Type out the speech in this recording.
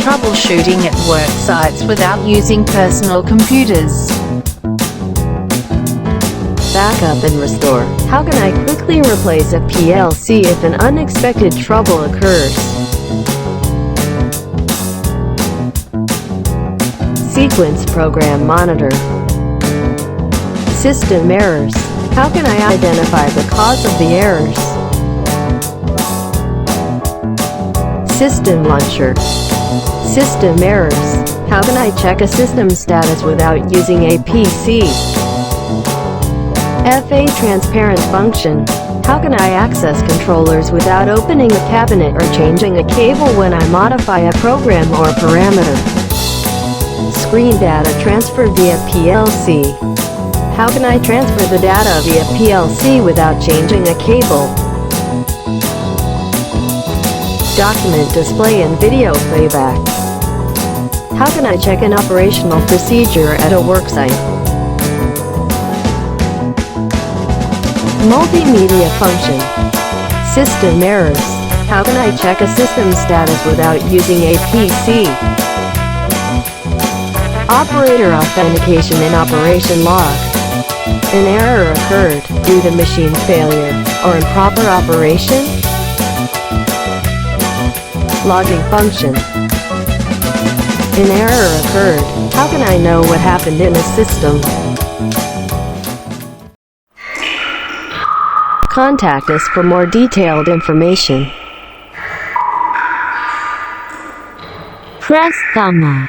Troubleshooting at work sites without using personal computers. Backup and restore. How can I quickly replace a PLC if an unexpected trouble occurs? Sequence program monitor. System errors. How can I identify the cause of the errors? System launcher. System errors. How can I check a system status without using a PC? FA transparent function. How can I access controllers without opening a cabinet or changing a cable when I modify a program or parameter? Screen data transfer via PLC. How can I transfer the data via PLC without changing a cable? Document display and video playback. How can I check an operational procedure at a worksite? Multimedia function. System errors. How can I check a system status without using a PC? Operator authentication and operation log. An error occurred due to machine failure or improper operation. Logging function. An error occurred. How can I know what happened in a system? Contact us for more detailed information. Press gamma.